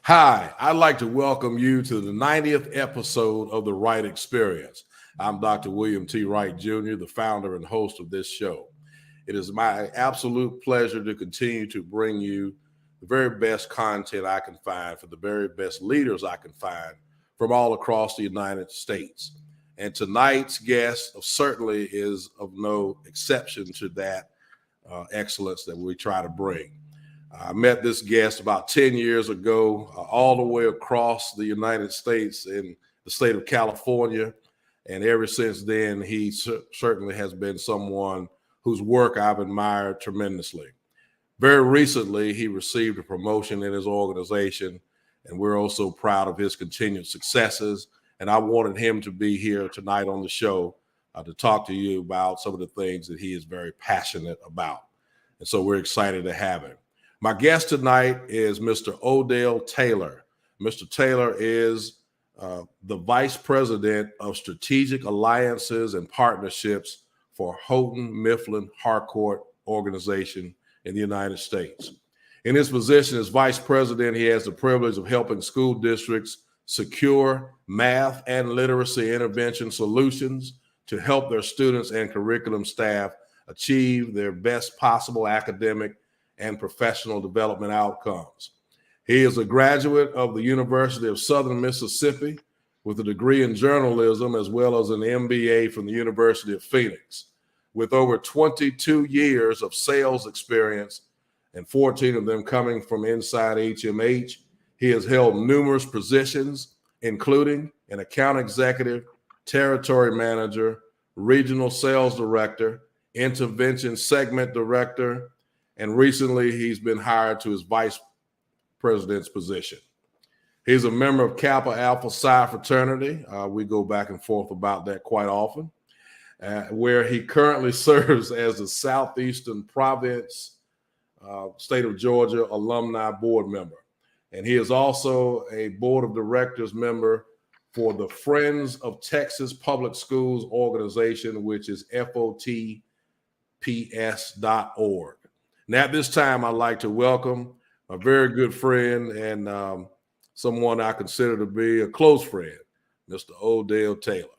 Hi, I'd like to welcome you to the 90th episode of the Wright Experience. I'm Dr. William T. Wright Jr., the founder and host of this show. It is my absolute pleasure to continue to bring you the very best content I can find for the very best leaders I can find from all across the United States. And tonight's guest certainly is of no exception to that excellence that we try to bring. I met this guest about 10 years ago, all the way across the United States in the state of California. And ever since then, he certainly has been someone whose work I've admired tremendously. Very recently, he received a promotion in his organization, and we're also proud of his continued successes. And I wanted him to be here tonight on the show to talk to you about some of the things that he is very passionate about. And so we're excited to have him. My guest tonight is Mr. Odell Taylor. Mr. Taylor is the Vice President of Strategic Alliances and Partnerships for Houghton Mifflin Harcourt organization in the United States. In his position as Vice President, he has the privilege of helping school districts secure math and literacy intervention solutions to help their students and curriculum staff achieve their best possible academic and professional development outcomes. He is a graduate of the University of Southern Mississippi with a degree in journalism as well as an MBA from the University of Phoenix. With over 22 years of sales experience and 14 of them coming from inside HMH, he has held numerous positions, including an account executive, territory manager, regional sales director, intervention segment director, and recently he's been hired to his vice president's position. He's a member of Kappa Alpha Psi fraternity. We go back and forth about that quite often, where he currently serves as the Southeastern Province, state of Georgia alumni board member. And he is also a board of directors member for the Friends of Texas Public Schools organization, which is FOTPS.org. Now, at this time, I'd like to welcome a very good friend and someone I consider to be a close friend, Mr. Odell Taylor.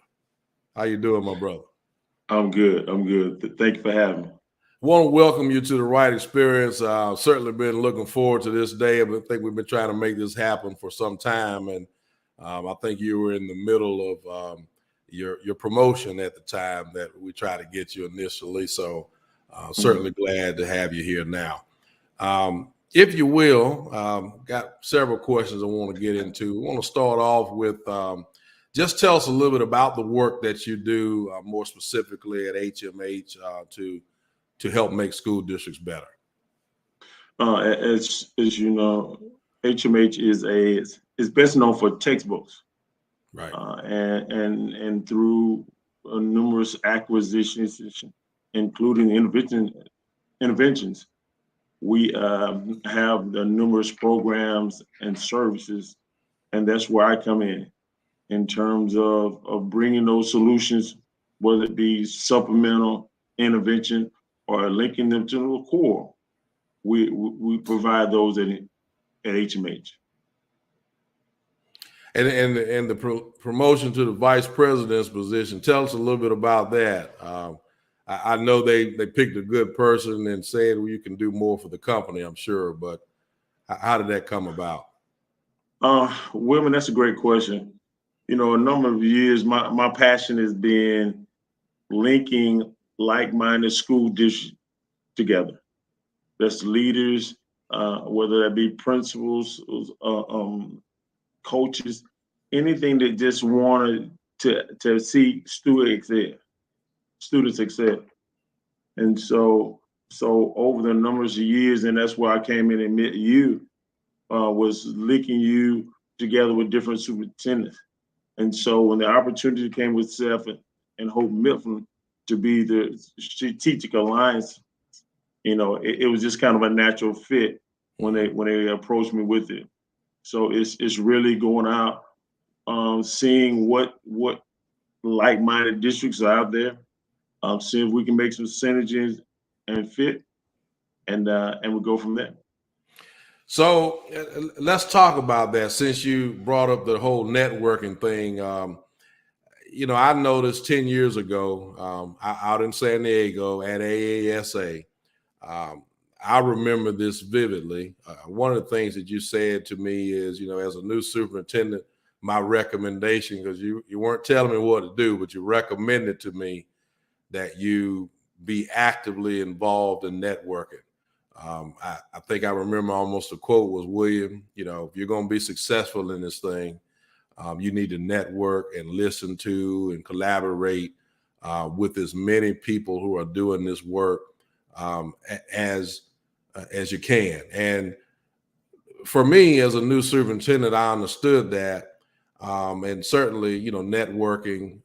How you doing, my brother? I'm good. Thank you for having me. I want to welcome you to the Wright Experience. I've certainly been looking forward to this day. I think we've been trying to make this happen for some time, and I think you were in the middle of your promotion at the time that we tried to get you initially. So certainly glad to have you here now. If you will, got several questions I want to get into. I want to start off with just tell us a little bit about the work that you do, more specifically at HMH, to help make school districts better. As you know, HMH is best known for textbooks, right? And through numerous acquisitions, including interventions, we have the numerous programs and services, and that's where I come in terms of bringing those solutions, whether it be supplemental intervention or linking them to the core. We provide those at HMH. And the promotion to the vice president's position, tell us a little bit about that. I know they picked a good person and said, well, you can do more for the company, I'm sure, but how did that come about? Wilman, that's a great question. You know, a number of years, my passion has been linking like-minded school districts together. That's leaders, whether that be principals, coaches, anything that just wanted to see students excel. And so over the numbers of years, and that's where I came in and met you, was linking you together with different superintendents. And so when the opportunity came with Seth and Houghton Mifflin to be the strategic alliance, you know, it was just kind of a natural fit when they approached me with it. So it's really going out, seeing what like-minded districts are out there, seeing if we can make some synergies and fit, and we go from there. So let's talk about that. Since you brought up the whole networking thing, I noticed 10 years ago, out in San Diego at AASA, um, I remember this vividly. One of the things that you said to me is, as a new superintendent, my recommendation, because you weren't telling me what to do, but you recommended to me that you be actively involved in networking. I think I remember almost the quote was, William, if you're going to be successful in this thing, you need to network and listen to and collaborate with as many people who are doing this work as you can. And for me, as a new superintendent, I understood that, and certainly, networking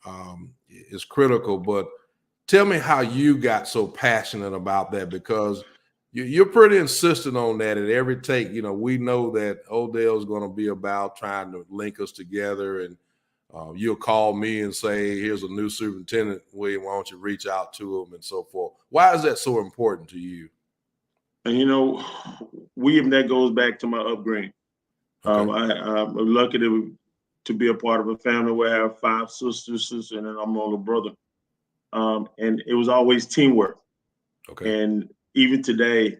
is critical. But tell me how you got so passionate about that, because you're pretty insistent on that at every take. We know that Odell is going to be about trying to link us together, and you'll call me and say, here's a new superintendent, William, why don't you reach out to him, and so forth. Why is that so important to you? And William, that goes back to my upbringing. Okay. I'm lucky to be a part of a family where I have 5 sisters, and then I'm an older brother. And it was always teamwork. Okay. And even today,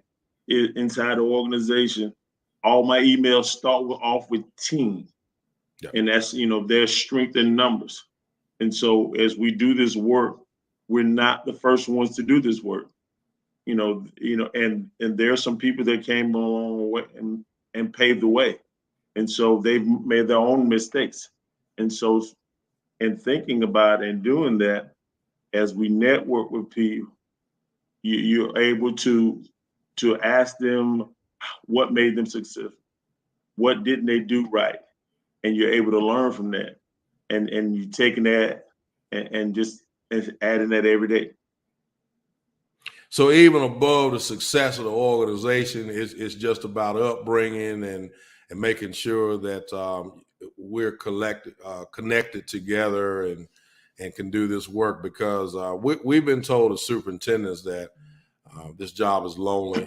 inside the organization, all my emails start off with team. Yep. And that's, their strength in numbers. And so as we do this work, we're not the first ones to do this work. And there are some people that came along the way and paved the way. And so they've made their own mistakes. And so in thinking about and doing that, as we network with people, you're able to ask them what made them successful, what didn't they do right, and you're able to learn from that, and you're taking that and just adding that every day. So even above the success of the organization, it's just about upbringing and making sure that we're connected together and can do this work, because we've been told as superintendents that this job is lonely,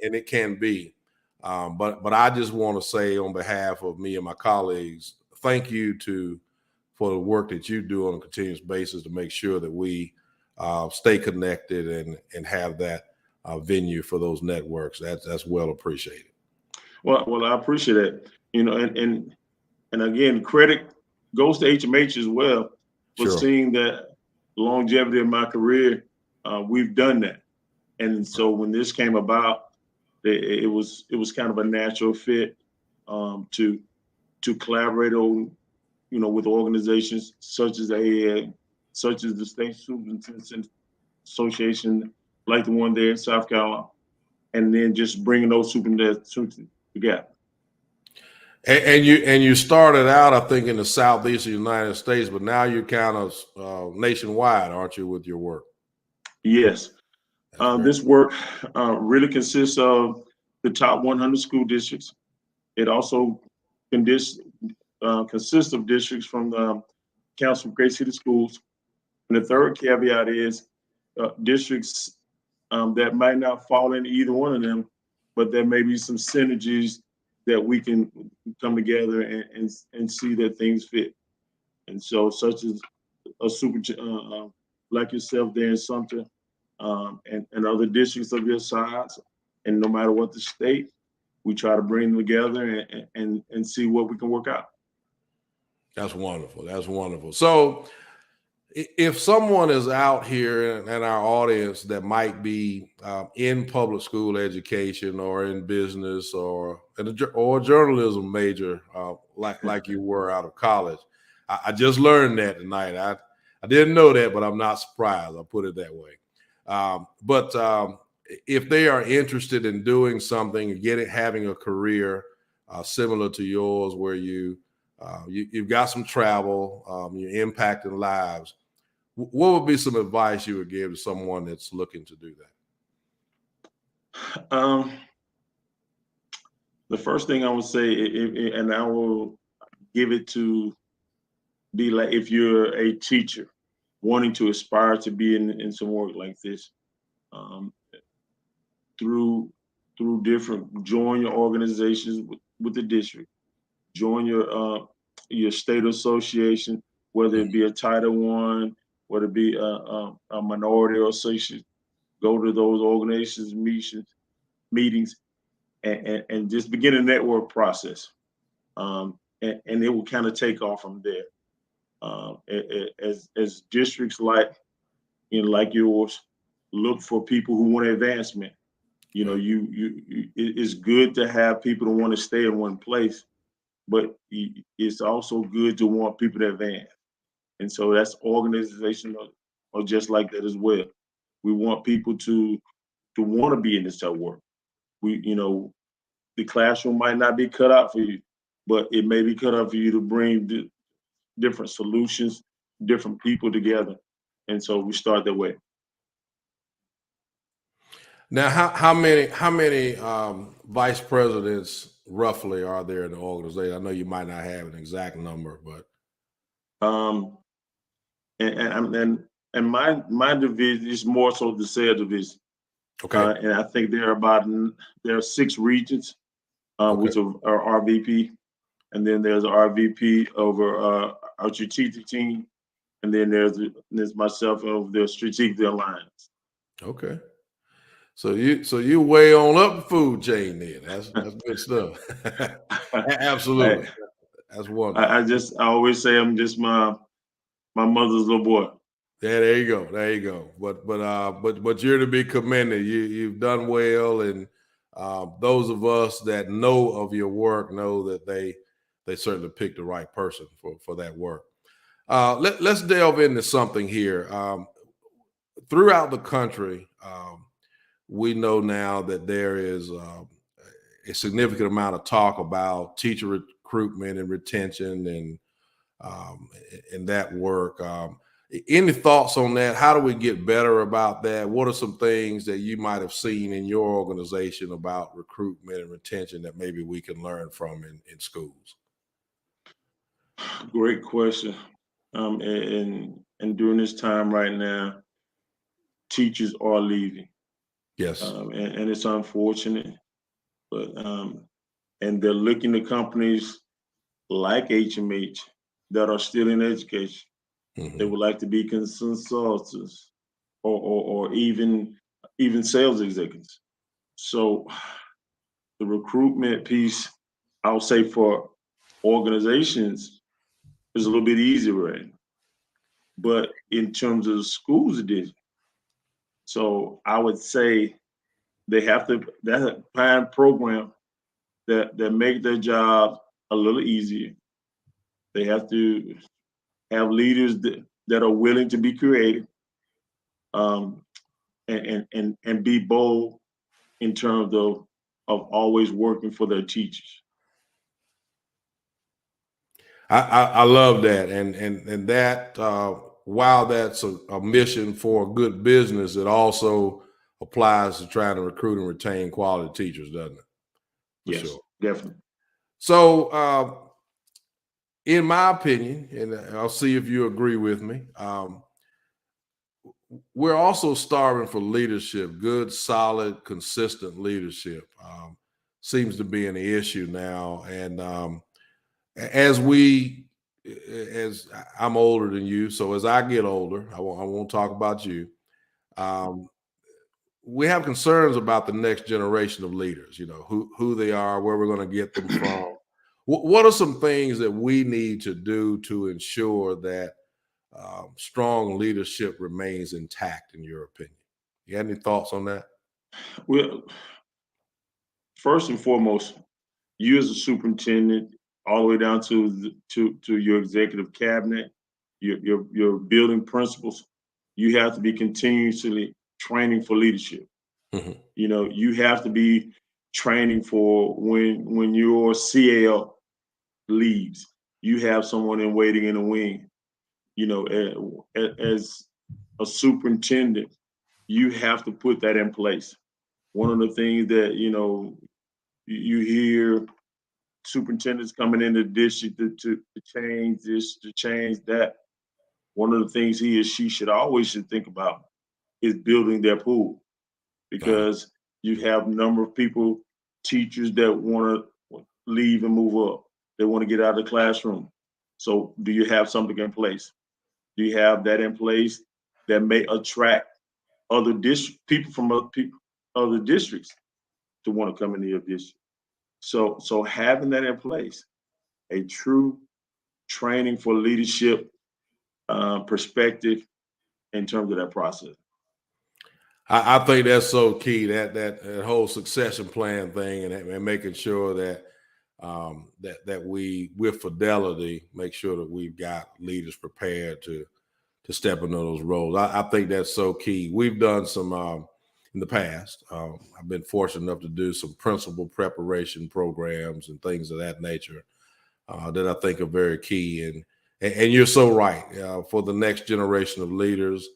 and it can be. But I just want to say, on behalf of me and my colleagues, thank you for the work that you do on a continuous basis to make sure that we stay connected and have that venue for those networks. That's well appreciated. Well, I appreciate that. And again, credit goes to HMH as well for Sure. seeing that longevity of my career. We've done that, and so when this came about, it was kind of a natural fit to collaborate on, with organizations such as the State Superintendent Association, like the one there in South Carolina, and then just bringing those superintendents together. And you started out, I think, in the southeast of the United States, but now you're kind of nationwide, aren't you, with your work? Yes. This work really consists of the top 100 school districts. It also consists of districts from the Council of Great City Schools. And the third caveat is districts that might not fall into either one of them, but there may be some synergies that we can come together and see that things fit. And so, such as a super like yourself there in Sumter, and other districts of your size, and no matter what the state, we try to bring them together and see what we can work out. That's wonderful. That's wonderful. So, if someone is out here in our audience that might be in public school education or in business or a journalism major, like you were out of college, I just learned that tonight. I didn't know that, but I'm not surprised. I'll put it that way. But if they are interested in doing something, having a career similar to yours, where you've got some travel, you're impacting lives, what would be some advice you would give to someone that's looking to do that? The first thing I would say, and I will give it to be like, if you're a teacher wanting to aspire to be in some work like this, through through join your organizations with the district, join your state association, whether it be a Title One, whether it be a minority association. Go to those organizations meetings, and just begin a network process, and it will kind of take off from there. As districts like yours look for people who want advancement, it's good to have people who want to stay in one place, but it's also good to want people to advance. And so that's organizational or just like that as well. We want people to want to be in this type of work. The classroom might not be cut out for you, but it may be cut out for you to bring different solutions, different people together. And so we start that way. Now, how many vice presidents roughly are there in the organization? I know you might not have an exact number, but and my division is more so the sales division. okay, and I think there are 6 regions, okay, which are RVP, and then there's an RVP over our strategic team, and then there's myself over the strategic alliance. okay. So you way on up the food chain then. That's good stuff. Absolutely, that's wonderful. I always say I'm just my mother's little boy. Yeah, there you go. There you go. But you're to be commended. You've done well, and those of us that know of your work know that they certainly picked the right person for that work. Let's delve into something here. Throughout the country, we know now that there is a significant amount of talk about teacher recruitment and retention and that work. Any thoughts on that? How do we get better about that? What are some things that you might have seen in your organization about recruitment and retention that maybe we can learn from in schools? Great question. And during this time right now, teachers are leaving, Yes. and it's unfortunate, but and they're looking to companies like HMH that are still in education. Mm-hmm. They would like to be consultants or even sales executives. So the recruitment piece, I would say for organizations, is a little bit easier right now. But in terms of the schools, it is. So I would say they have to find program that make their job a little easier. They have to have leaders that are willing to be creative, and be bold in terms of always working for their teachers. I love that, and that while that's a mission for a good business, it also applies to trying to recruit and retain quality teachers, doesn't it? For Yes, sure. definitely. So, in my opinion, and I'll see if you agree with me, we're also starving for leadership. Good, solid, consistent leadership seems to be an issue now, and as I'm older than you, so as I get older, I won't talk about you. Um, we have concerns about the next generation of leaders. You know who they are, where we're going to get them from. What are some things that we need to do to ensure that strong leadership remains intact, in your opinion? You got any thoughts on that? Well, first and foremost, you as a superintendent, all the way down to your executive cabinet, your building principals, you have to be continuously training for leadership. Mm-hmm. You have to be training for when your CAL leaves, you have someone in waiting in the wing. As a superintendent, you have to put that in place. One of the things that you hear superintendents coming into the district to change this, to change that. One of the things he or she should think about is building their pool, because You have a number of people, teachers that want to leave and move up. They want to get out of the classroom. So do you have something in place? Do you have that in place that may attract other people from other districts to want to come into your district? So having that in place, a true training for leadership perspective in terms of that process. I think that's so key, that whole succession plan thing, and making sure that that we, with fidelity, make sure that we've got leaders prepared to step into those roles. I think that's so key. We've done some in the past. I've been fortunate enough to do some principal preparation programs and things of that nature that I think are very key. And you're so right. For the next generation of leaders,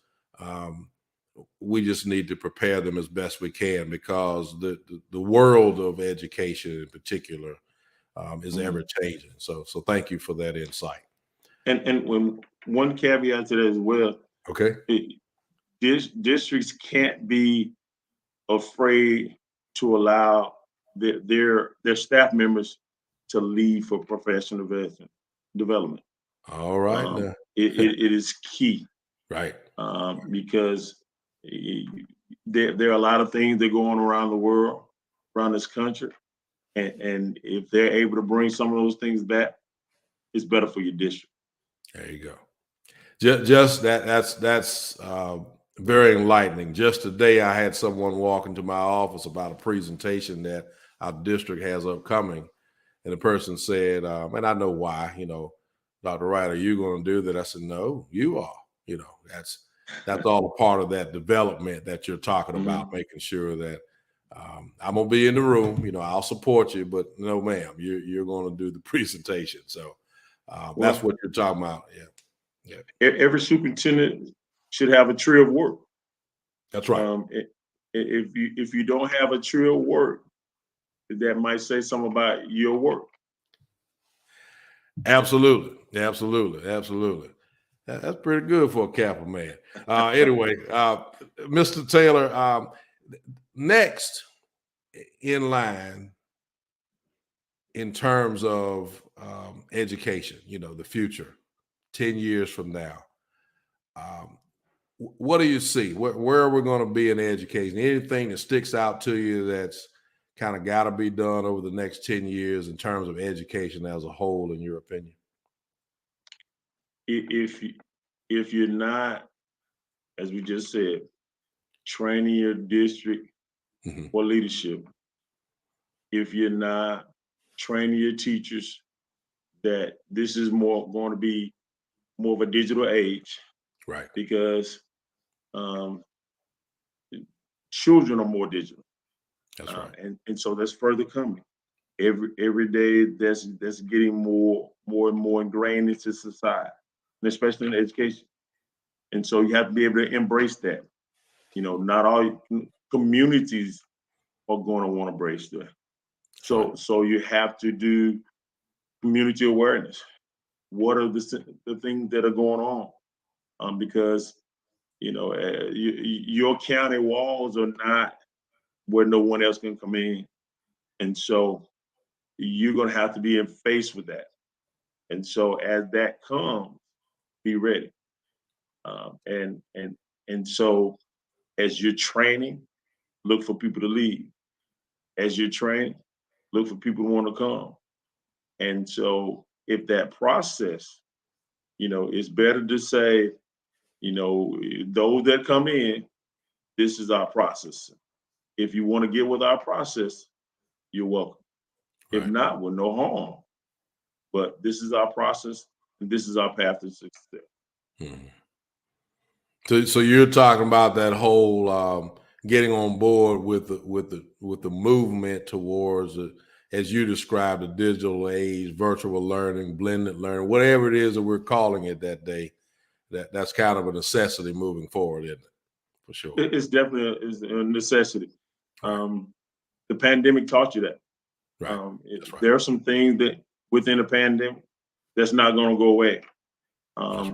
we just need to prepare them as best we can, because the world of education in particular is ever changing. So thank you for that insight. And when one caveat to that as well, Okay. Districts can't be afraid to allow their staff members to leave for professional development. All right. It is key, Right. because there are a lot of things that go on around the world, around this country, and if they're able to bring some of those things back, it's better for your district. There you go. Just that's very enlightening. Just today, I had someone walk into my office about a presentation that our district has upcoming, and the person said, and I know why, Dr. Wright, are you going to do that? I said, no, you are. That's all a part of that development that you're talking about, making sure that I'm gonna be in the room. I'll support you, but no, ma'am, you're going to do the presentation. So that's what you're talking about. Yeah. Every superintendent should have a tree of work. That's right. If you don't have a tree of work, that might say something about your work. Absolutely. That's pretty good for a Kappa man. Anyway, Mr. Taylor, next in line in terms of education, the future, 10 years from now, what do you see? Where are we going to be in education? Anything that sticks out to you that's kind of got to be done over the next 10 years in terms of education as a whole, in your opinion? If you're not, as we just said, training your district for leadership, if you're not training your teachers that this is going to be more of a digital age, right? Because children are more digital. That's right. And so that's further coming. Every day that's getting more and more ingrained into society, and especially in education. And so you have to be able to embrace that. Not all communities are going to want to embrace that. So you have to do community awareness. What are the things that are going on? Because your county walls are not where no one else can come in, and so you're going to have to be in face with that. And so as that comes, be ready. And so as you're training, look for people to leave. As you're training, look for people who want to come. And so if that process, it's better to say, those that come in, this is our process. If you want to get with our process, you're welcome. Right. If not, well, no harm. But this is our process, and this is our path to success. So you're talking about that whole getting on board with the movement towards, as you described, the digital age, virtual learning, blended learning, whatever it is that we're calling it that day. That's kind of a necessity moving forward, isn't it? For sure. It's definitely a necessity. Right. The pandemic taught you that. Right. Right. There are some things that within the pandemic that's not going to go away. Right.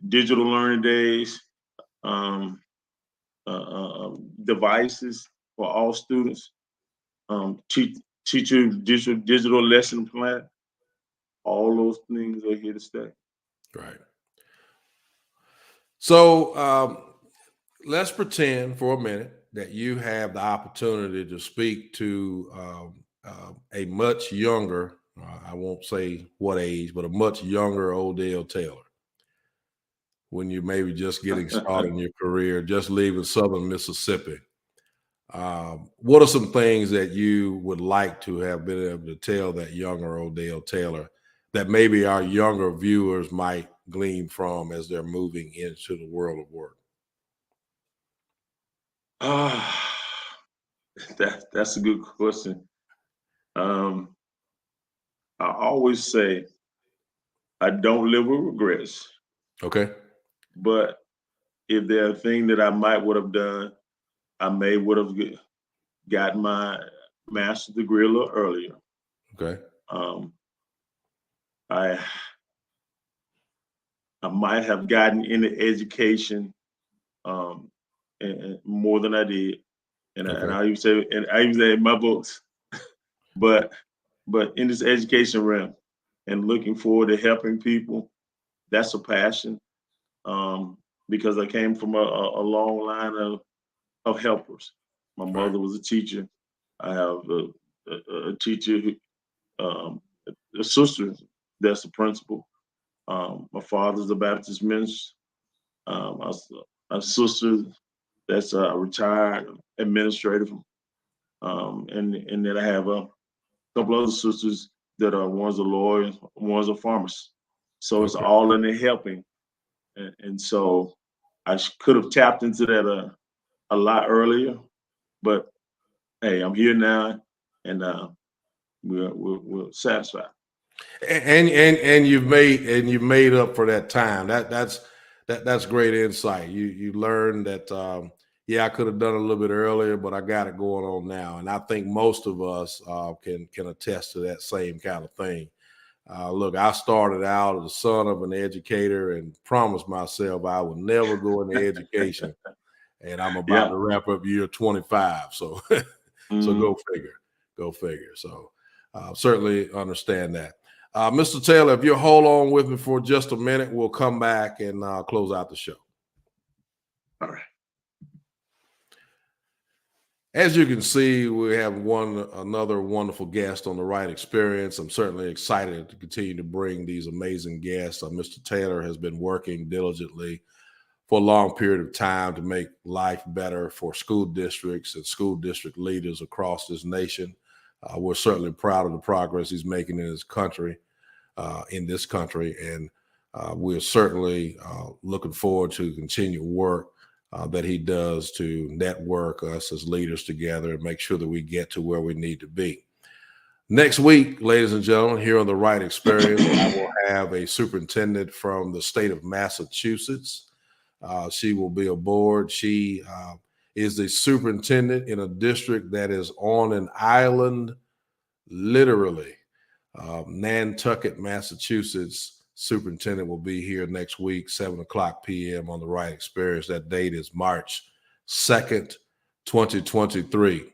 Digital learning days, devices for all students. Teacher digital lesson plan. All those things are here to stay. Right. So let's pretend for a minute that you have the opportunity to speak to a much younger, I won't say what age, but a much younger Odell Taylor, when you're maybe just getting started in your career, just leaving Southern Mississippi. What are some things that you would like to have been able to tell that younger Odell Taylor that maybe our younger viewers might glean from as they're moving into the world of work? That's a good question. I always say I don't live with regrets, Okay. but if there are things that I might would have done, I may would have got my master's degree a little earlier. Okay. Um, I might have gotten into education and more than I did, and I used to say, in my books, but in this education realm and looking forward to helping people, that's a passion. Because I came from a long line of helpers. My mother was a teacher. I have a teacher, a sister that's the principal. My father's a Baptist minister. A sister that's a retired administrative. And then I have a couple other sisters that are one's a lawyer, one's a pharmacist. So it's all in the helping. And so I could have tapped into that a lot earlier, but hey, I'm here now, and we're satisfied. And you've made up for that time. That's great insight. You learned that yeah, I could have done it a little bit earlier, but I got it going on now. And I think most of us can attest to that same kind of thing. Look, I started out as the son of an educator and promised myself I would never go into education. And I'm about to wrap up year 25. So so go figure. Go figure. So certainly understand that. Mr. Taylor, if you'll hold on with me for just a minute, we'll come back and close out the show. All right. As you can see, we have another wonderful guest on the Wright Experience. I'm certainly excited to continue to bring these amazing guests. Mr. Taylor has been working diligently for a long period of time to make life better for school districts and school district leaders across this nation. We're certainly proud of the progress he's making in this country, and we're certainly looking forward to continued work that he does to network us as leaders together and make sure that we get to where we need to be. Next week, ladies and gentlemen, here on the Wright Experience, I will have a superintendent from the state of Massachusetts. She will be aboard. She is the superintendent in a district that is on an island, literally. Nantucket, Massachusetts. Superintendent will be here next week, 7:00 p.m. on the Wright Experience. That date is March 2nd, 2023.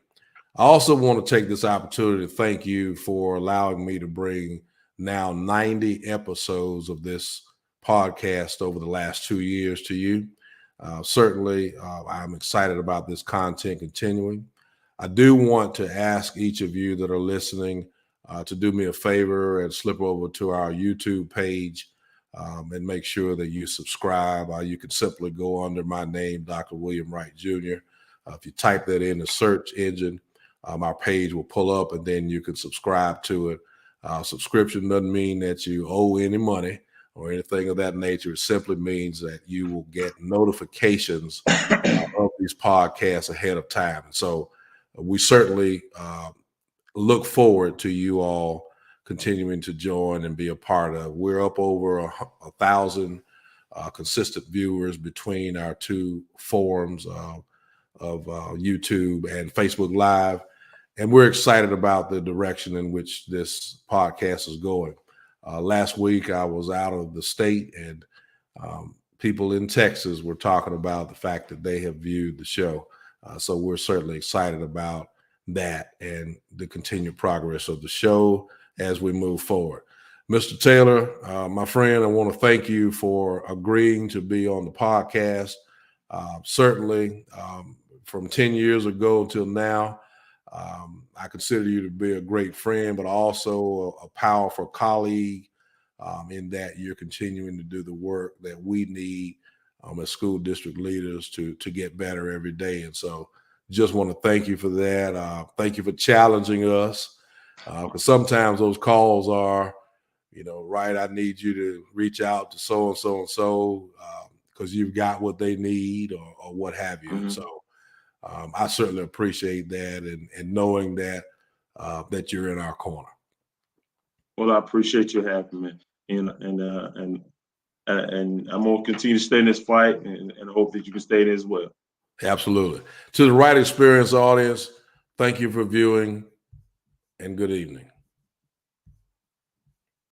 I also want to take this opportunity to thank you for allowing me to bring now 90 episodes of this podcast over the last 2 years to you. Certainly, I'm excited about this content continuing. I do want to ask each of you that are listening to do me a favor and slip over to our YouTube page and make sure that you subscribe. You can simply go under my name, Dr. William Wright Jr. If you type that in the search engine, our page will pull up and then you can subscribe to it. Subscription doesn't mean that you owe any money or anything of that nature. It simply means that you will get notifications of these podcasts ahead of time. And so we certainly look forward to you all continuing to join and be a part of. We're up over 1,000 consistent viewers between our two forums of YouTube and Facebook Live. And we're excited about the direction in which this podcast is going. Last week, I was out of the state, and people in Texas were talking about the fact that they have viewed the show. So we're certainly excited about that and the continued progress of the show as we move forward. Mr. Taylor, my friend, I want to thank you for agreeing to be on the podcast. Certainly, from 10 years ago until now, I consider you to be a great friend, but also a powerful colleague in that you're continuing to do the work that we need as school district leaders to get better every day. And so just want to thank you for that. Thank you for challenging us, because sometimes those calls are, Wright, I need you to reach out to so-and-so and so because you've got what they need or what have you. And so I certainly appreciate that and knowing that that you're in our corner. Well, I appreciate you having me, and I'm gonna continue to stay in this fight, and hope that you can stay there as well. Absolutely. To the Wright Experience audience, thank you for viewing, and good evening.